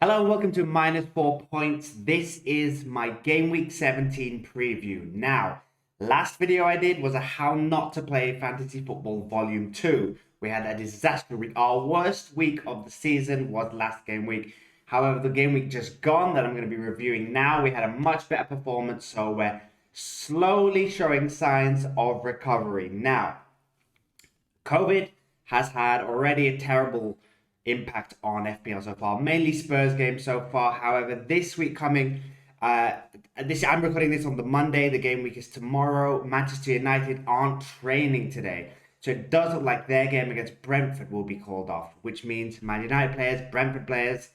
Hello and welcome to Minus 4 Points. This is my Game Week 17 preview. Now, last video I did was a how not to play fantasy football volume 2. We had a disaster week. Our worst week of the season was last game week. However, the game week just gone that I'm going to be reviewing now, we had a much better performance, so we're slowly showing signs of recovery. Now, COVID has had already a terrible impact on FPL so far, mainly Spurs games so far. However, this week coming, I'm recording this on the Monday. The game week is tomorrow. Manchester United aren't training today, so it does look like their game against Brentford will be called off, which means Man United players, Brentford players,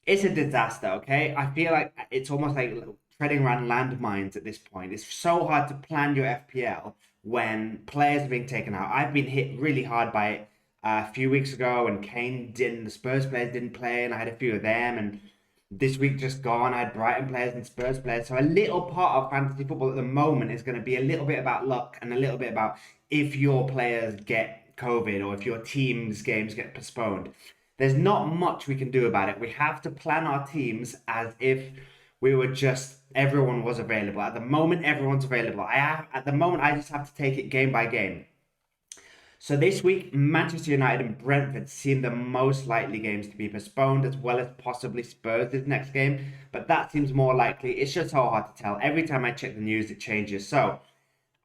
it's a disaster. Okay, I feel like it's almost like treading around landmines at this point. It's so hard to plan your FPL when players are being taken out. I've been hit really hard by it a few weeks ago, and Kane didn't. The Spurs players didn't play, and I had a few of them. And this week just gone, I had Brighton players and Spurs players. So a little part of fantasy football at the moment is going to be a little bit about luck and a little bit about if your players get COVID or if your team's games get postponed. There's not much we can do about it. We have to plan our teams as if we were just everyone was available. At the moment, everyone's available. At the moment I just have to take it game by game. So this week, Manchester United and Brentford seem the most likely games to be postponed, as well as possibly Spurs this next game. But that seems more likely. It's just so hard to tell. Every time I check the news, it changes. So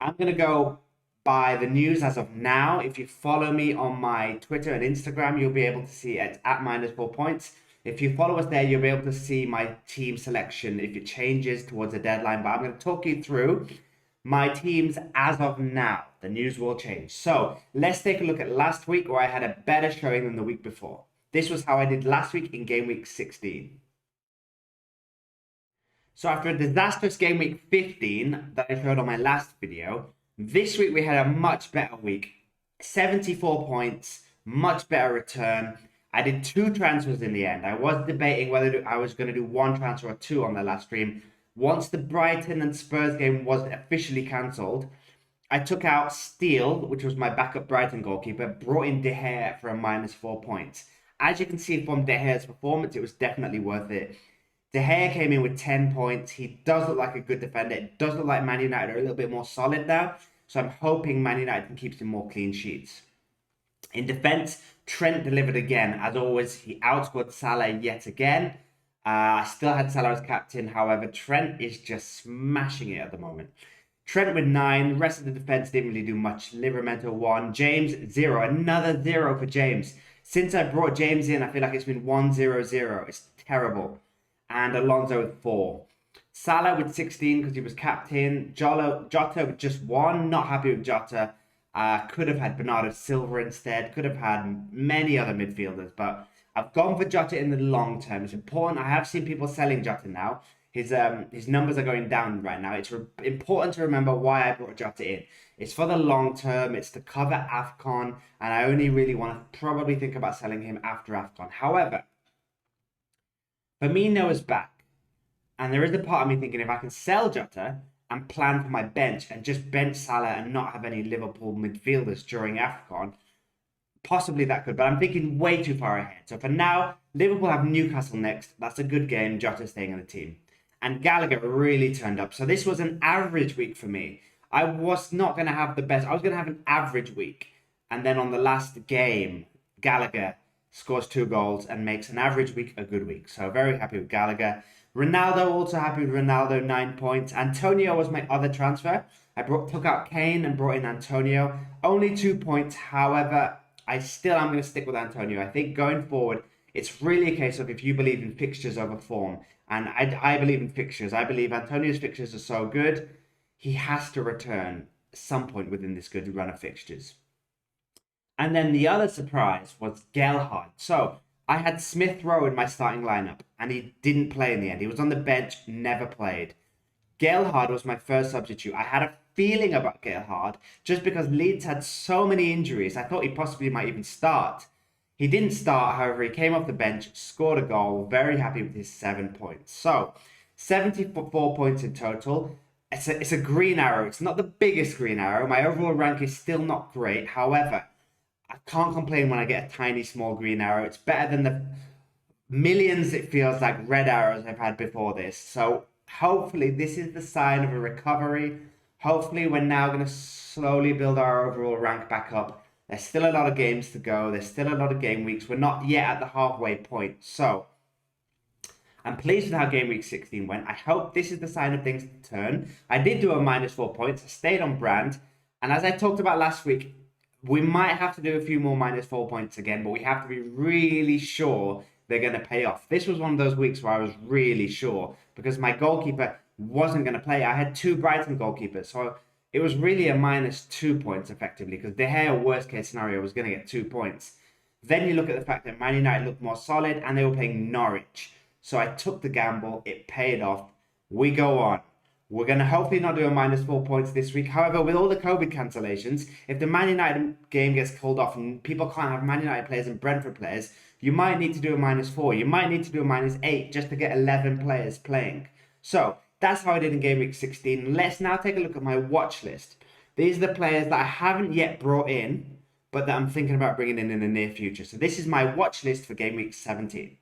I'm going to go by the news as of now. If you follow me on my Twitter and Instagram, you'll be able to see it at minus 4 points. If you follow us there, you'll be able to see my team selection if it changes towards a deadline. But I'm going to talk you through my teams as of now. The news will change. So let's take a look at last week, where I had a better showing than the week before. This was how I did last week in game week 16. So after a disastrous game week 15 that I showed on my last video, this week we had a much better week. 74 points, much better return. I did 2 transfers in the end. I was debating whether I was going to do 1 transfer or 2 on the last stream. Once the Brighton and Spurs game was officially cancelled, I took out Steele, which was my backup Brighton goalkeeper, brought in De Gea for a minus 4 points. As you can see from De Gea's performance, it was definitely worth it. De Gea came in with 10 points. He does look like a good defender. It does look like Man United are a little bit more solid now. So I'm hoping Man United can keep some more clean sheets. In defence, Trent delivered again. As always, he outscored Salah yet again. I still had Salah as captain. However, Trent is just smashing it at the moment. Trent with 9. The rest of the defence didn't really do much. Livramento 1. James 0. Another 0 for James. Since I brought James in, I feel like it's been 1-0-0. It's terrible. And Alonso with 4. Salah with 16 because he was captain. Jota with just 1. Not happy with Jota. Could have had Bernardo Silva instead. Could have had many other midfielders. But I've gone for Jota in the long term. It's important. I have seen people selling Jota now. His numbers are going down right now. It's important to remember why I brought Jota in. It's for the long term. It's to cover AFCON. And I only really want to probably think about selling him after AFCON. However, Firmino is back. And there is a part of me thinking if I can sell Jota and plan for my bench and just bench Salah and not have any Liverpool midfielders during AFCON, possibly that could, but I'm thinking way too far ahead. So for now, Liverpool have Newcastle next. That's a good game. Jota staying in the team. And Gallagher really turned up. So this was an average week for me. I was not going to have the best. I was going to have an average week. And then on the last game, Gallagher scores 2 goals and makes an average week a good week. So very happy with Gallagher. Ronaldo, also happy with Ronaldo, 9 points. Antonio was my other transfer. I took out Kane and brought in Antonio. Only 2 points. However, I'm going to stick with Antonio. I think going forward, it's really a case of if you believe in fixtures over form. And I believe in fixtures. I believe Antonio's fixtures are so good, he has to return at some point within this good run of fixtures. And then the other surprise was Gelhardt. So I had Smith Rowe in my starting lineup, and he didn't play in the end. He was on the bench, never played. Gelhardt was my first substitute. I had a feeling about Gelhardt just because Leeds had so many injuries. I thought he possibly might even start. He didn't start, however, he came off the bench, scored a goal, very happy with his 7 points. So, 74 points in total. It's a green arrow. It's not the biggest green arrow. My overall rank is still not great. However, I can't complain when I get a tiny, small green arrow. It's better than the millions, it feels like, red arrows I've had before this. So hopefully this is the sign of a recovery. Hopefully we're now going to slowly build our overall rank back up. There's still a lot of games to go. There's still a lot of game weeks. We're not yet at the halfway point. So I'm pleased with how game week 16 went. I hope this is the sign of things to turn. I did do a -4 points. I stayed on brand. And as I talked about last week, we might have to do a few more -4 points again, but we have to be really sure they're going to pay off. This was one of those weeks where I was really sure because my goalkeeper wasn't going to play. I had two Brighton goalkeepers, so it was really a -2 points effectively because De Gea, worst case scenario, was going to get 2 points. Then you look at the fact that Man United looked more solid and they were playing Norwich. So I took the gamble. It paid off. We go on. We're going to hopefully not do a -4 points this week. However, with all the COVID cancellations, if the Man United game gets called off and people can't have Man United players and Brentford players, you might need to do a -4. You might need to do a -8 just to get 11 players playing. So that's how I did in game week 16. Let's now take a look at my watch list. These are the players that I haven't yet brought in, but that I'm thinking about bringing in the near future. So this is my watch list for game week 17.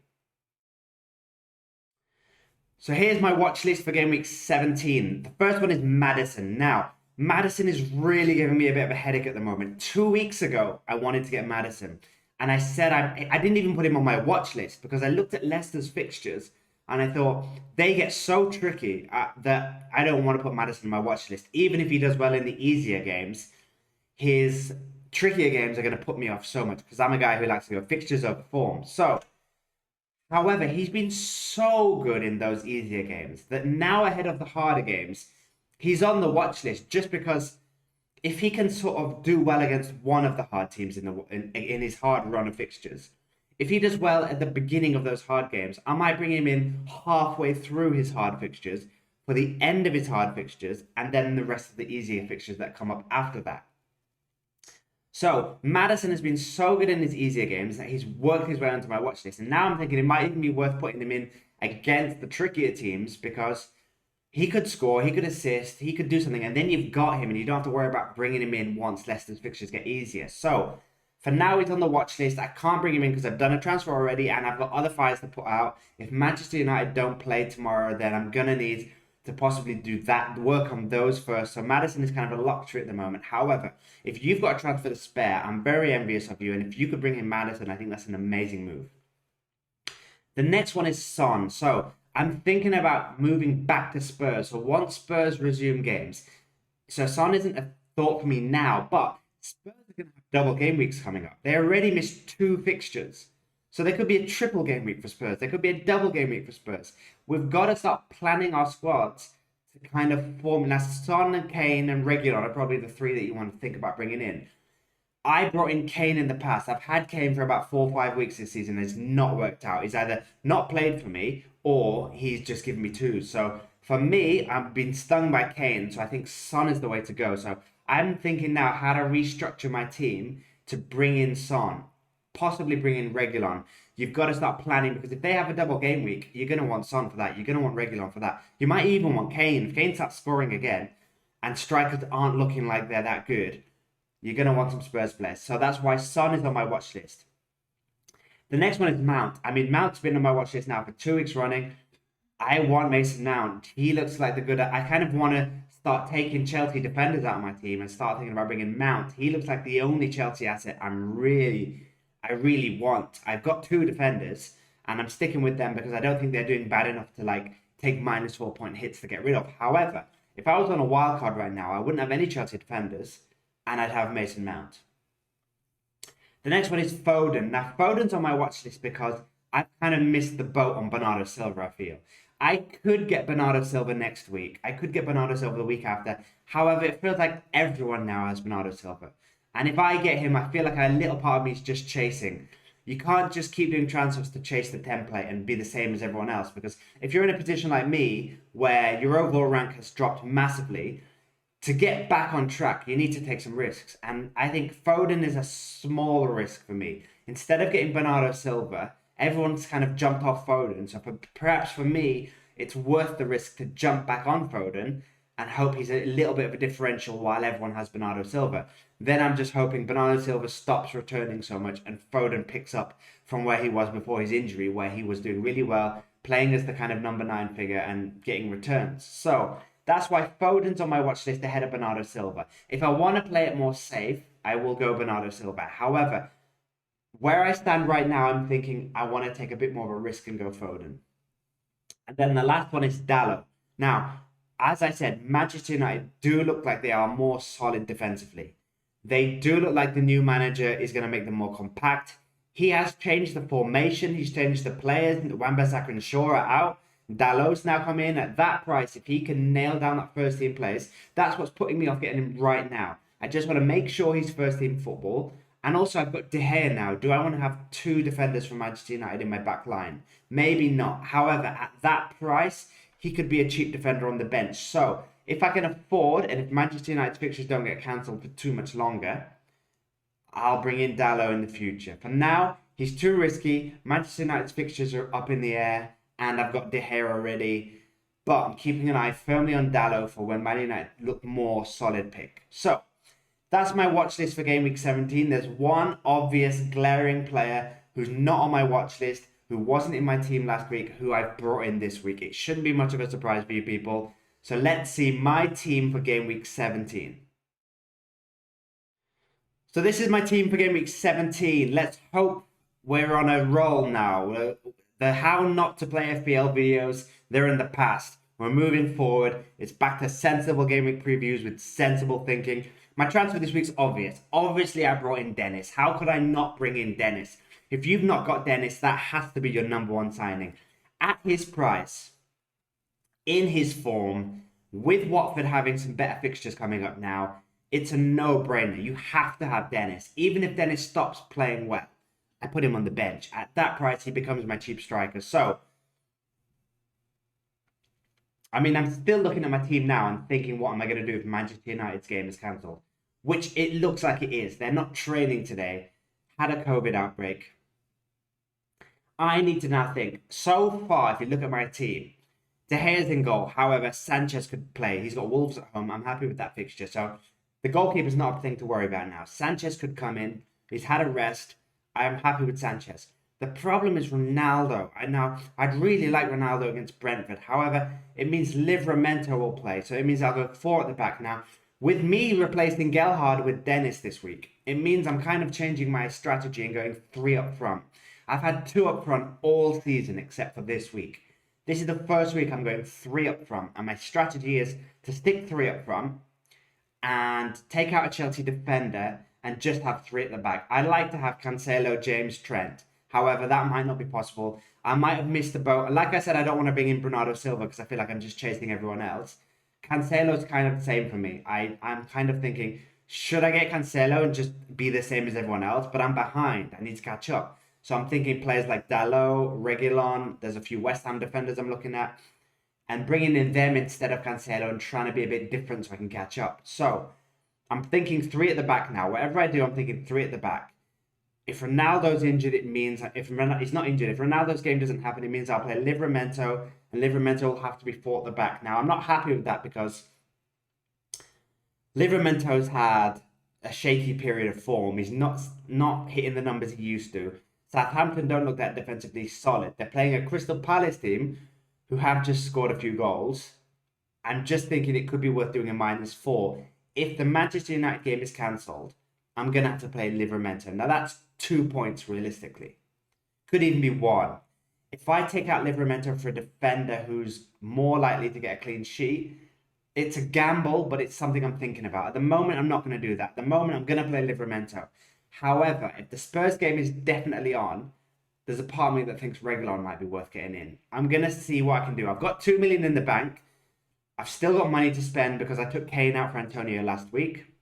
So here's my watch list for game week 17. The first one is Maddison. Now, Maddison is really giving me a bit of a headache at the moment. 2 weeks ago, I wanted to get Maddison. And I said I didn't even put him on my watch list because I looked at Leicester's fixtures and I thought they get so tricky that I don't want to put Maddison on my watch list. Even if he does well in the easier games, his trickier games are going to put me off so much because I'm a guy who likes to go fixtures over form. So however, he's been so good in those easier games that now ahead of the harder games, he's on the watch list just because if he can sort of do well against one of the hard teams in his hard run of fixtures, if he does well at the beginning of those hard games, I might bring him in halfway through his hard fixtures for the end of his hard fixtures and then the rest of the easier fixtures that come up after that. So Maddison has been so good in his easier games that he's worked his way onto my watch list. And now I'm thinking it might even be worth putting him in against the trickier teams because he could score, he could assist, he could do something. And then you've got him and you don't have to worry about bringing him in once Leicester's fixtures get easier. So for now, he's on the watch list. I can't bring him in because I've done a transfer already and I've got other fires to put out. If Manchester United don't play tomorrow, then I'm going to need to possibly do that, work on those first. So Maddison is kind of a luxury at the moment. However, if you've got a transfer to spare, I'm very envious of you. And if you could bring in Maddison, I think that's an amazing move. The next one is Son. So I'm thinking about moving back to Spurs. So once Spurs resume games. So Son isn't a thought for me now, but Spurs are going to have double game weeks coming up. They already missed 2 fixtures. So there could be a triple game week for Spurs. There could be a double game week for Spurs. We've got to start planning our squads to kind of form. Now, Son and Kane and Reguilon are probably the 3 that you want to think about bringing in. I brought in Kane in the past. I've had Kane for about 4 or 5 weeks this season. It's not worked out. He's either not played for me or he's just given me 2. So for me, I've been stung by Kane. So I think Son is the way to go. So I'm thinking now how to restructure my team to bring in Son. Possibly bring in Reguilon. You've got to start planning because if they have a double game week, you're going to want Son for that. You're going to want Reguilon for that. You might even want Kane. If Kane starts scoring again and strikers aren't looking like they're that good, you're going to want some Spurs players. So that's why Son is on my watch list. The next one is Mount. I mean, Mount's been on my watch list now for 2 weeks running. I want Mason Mount. He looks like the good. I kind of want to start taking Chelsea defenders out of my team and start thinking about bringing Mount. He looks like the only Chelsea asset I really want. I've got 2 defenders and I'm sticking with them because I don't think they're doing bad enough to like take -4 point hits to get rid of. However, if I was on a wild card right now, I wouldn't have any Chelsea defenders and I'd have Mason Mount. The next one is Foden. Now, Foden's on my watch list because I've kind of missed the boat on Bernardo Silva, I feel. I could get Bernardo Silva next week. I could get Bernardo Silva the week after. However, it feels like everyone now has Bernardo Silva. And if I get him, I feel like a little part of me is just chasing. You can't just keep doing transfers to chase the template and be the same as everyone else. Because if you're in a position like me, where your overall rank has dropped massively, to get back on track, you need to take some risks. And I think Foden is a smaller risk for me. Instead of getting Bernardo Silva, everyone's kind of jumped off Foden. So perhaps for me, it's worth the risk to jump back on Foden and hope he's a little bit of a differential while everyone has Bernardo Silva. Then I'm just hoping Bernardo Silva stops returning so much and Foden picks up from where he was before his injury, where he was doing really well, playing as the kind of number 9 figure and getting returns. So that's why Foden's on my watch list ahead of Bernardo Silva. If I want to play it more safe, I will go Bernardo Silva. However, where I stand right now, I'm thinking I want to take a bit more of a risk and go Foden. And then the last one is Dalot. Now, as I said, Manchester United do look like they are more solid defensively. They do look like the new manager is going to make them more compact. He has changed the formation. He's changed the players. Wan-Bissaka and Shaw are out. Dalot's now come in at that price. If he can nail down that first team place, that's what's putting me off getting him right now. I just want to make sure he's first team football. And also, I've got De Gea now. Do I want to have 2 defenders from Manchester United in my back line? Maybe not. However, at that price, he could be a cheap defender on the bench. So, if I can afford, and if Manchester United's fixtures don't get cancelled for too much longer, I'll bring in Dalot in the future. For now, he's too risky. Manchester United's fixtures are up in the air, and I've got De Gea already. But I'm keeping an eye firmly on Dalot for when Man United look more solid pick. So, that's my watch list for game week 17. There's one obvious glaring player who's not on my watch list, who wasn't in my team last week, who I've brought in this week. It shouldn't be much of a surprise for you people. So let's see my team for game week 17. So this is my team for game week 17. Let's hope we're on a roll now. The how not to play FPL videos, they're in the past. We're moving forward. It's back to sensible game week previews with sensible thinking. My transfer this week's obvious. Obviously, I brought in Dennis. How could I not bring in Dennis? If you've not got Dennis, that has to be your number 1 signing. At his price, in his form, with Watford having some better fixtures coming up now, it's a no-brainer. You have to have Dennis. Even if Dennis stops playing well, I put him on the bench. At that price, he becomes my cheap striker. So, I mean, I'm still looking at my team now and thinking, what am I going to do if Manchester United's game is cancelled? Which it looks like it is. They're not training today. Had a COVID outbreak. I need to now think. So far, if you look at my team, De Gea's in goal. However, Sanchez could play. He's got Wolves at home. I'm happy with that fixture. So the goalkeeper's not a thing to worry about now. Sanchez could come in. He's had a rest. I'm happy with Sanchez. The problem is Ronaldo. I'd really like Ronaldo against Brentford. However, it means Livramento will play. So it means I'll go 4 at the back now. With me replacing Gelhardt with Dennis this week, it means I'm kind of changing my strategy and going 3 up front. I've had 2 up front all season except for this week. This is the first week I'm going 3 up front. And my strategy is to stick 3 up front and take out a Chelsea defender and just have 3 at the back. I like to have Cancelo, James, Trent. However, that might not be possible. I might have missed the boat. Like I said, I don't want to bring in Bernardo Silva because I feel like I'm just chasing everyone else. Cancelo's kind of the same for me. I'm kind of thinking, should I get Cancelo and just be the same as everyone else? But I'm behind. I need to catch up. So I'm thinking players like Dalot, Reguilon. There's a few West Ham defenders I'm looking at. And bringing in them instead of Cancelo and trying to be a bit different so I can catch up. So I'm thinking 3 at the back now. Whatever I do, I'm thinking 3 at the back. If Ronaldo's injured, it means he's not injured. If Ronaldo's game doesn't happen, it means I'll play Livramento, and Livramento will have to be 4 at the back. Now, I'm not happy with that because Livramento's had a shaky period of form. He's not hitting the numbers he used to. Southampton don't look that defensively solid. They're playing a Crystal Palace team who have just scored a few goals. I'm just thinking it could be worth doing a -4. If the Manchester United game is cancelled, I'm going to have to play Livramento. Now, that's 2 points realistically. Could even be 1. If I take out Livramento for a defender who's more likely to get a clean sheet, it's a gamble, but it's something I'm thinking about. At the moment, I'm not going to do that. At the moment, I'm going to play Livramento. However, if the Spurs game is definitely on, there's a part of me that thinks Reguilon might be worth getting in. I'm going to see what I can do. I've got 2 million in the bank. I've still got money to spend because I took Kane out for Antonio last week.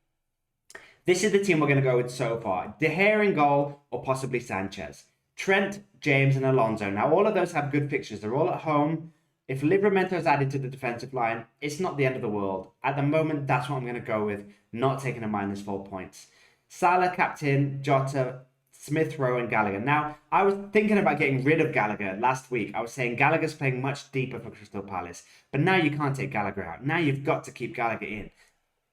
This is the team we're going to go with so far. De Gea in goal or possibly Sanchez. Trent, James and Alonso. Now, all of those have good fixtures. They're all at home. If Livramento is added to the defensive line, it's not the end of the world. At the moment, that's what I'm going to go with, not taking a -4 points. Salah, captain, Jota, Smith Rowe, and Gallagher. Now, I was thinking about getting rid of Gallagher last week. I was saying Gallagher's playing much deeper for Crystal Palace, but now you can't take Gallagher out. Now you've got to keep Gallagher in.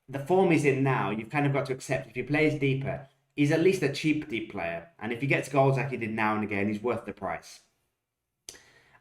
The form he's in now, you've kind of got to accept if he plays deeper, he's at least a cheap deep player. And if he gets goals like he did now and again, he's worth the price.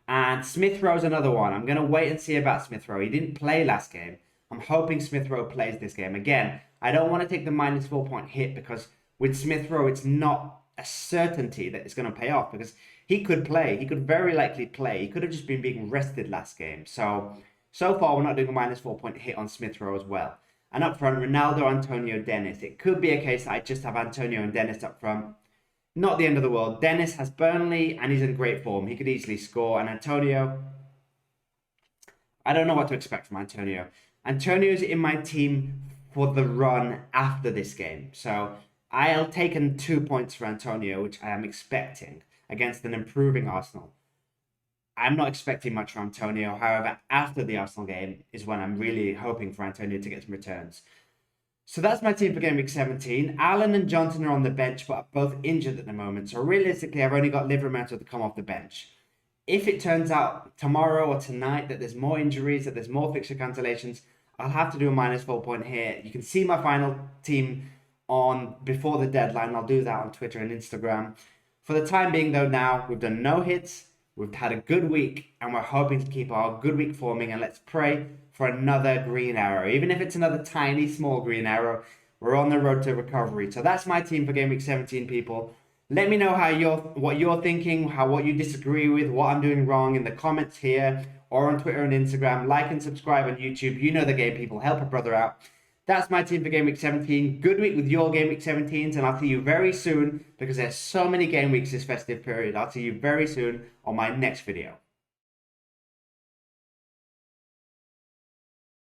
And Smith Rowe's another one. I'm going to wait and see about Smith Rowe. He didn't play last game. I'm hoping Smith Rowe plays this game. Again, I don't want to take the -4 point hit because with Smith Rowe, it's not a certainty that it's going to pay off because he could play. He could very likely play. He could have just been being rested last game. So far, we're not doing a -4 point hit on Smith Rowe as well. And up front, Ronaldo, Antonio, Dennis. It could be a case that I just have Antonio and Dennis up front. Not the end of the world. Dennis has Burnley and he's in great form. He could easily score. And Antonio, I don't know what to expect from Antonio. Antonio's in my team for the run after this game. So I'll take 2 points for Antonio, which I am expecting against an improving Arsenal. I'm not expecting much from Antonio. However, after the Arsenal game is when I'm really hoping for Antonio to get some returns. So that's my team for game week 17. Allen and Johnson are on the bench, but are both injured at the moment. So realistically, I've only got Livramento to come off the bench. If it turns out tomorrow or tonight that there's more injuries, that there's more fixture cancellations, I'll have to do a -4 point here. You can see my final team on before the deadline. I'll do that on Twitter and Instagram. For the time being, though, now we've done no hits. We've had a good week, and we're hoping to keep our good week forming, and let's pray for another green arrow. Even if it's another tiny, small green arrow, we're on the road to recovery. So that's my team for game week 17, people. Let me know what you're thinking, what you disagree with, what I'm doing wrong in the comments here, or on Twitter and Instagram. Like and subscribe on YouTube. You know the game, people. Help a brother out. That's my team for game week 17. Good week with your game week 17s, and I'll see you very soon because there's so many game weeks this festive period. I'll see you very soon on my next video.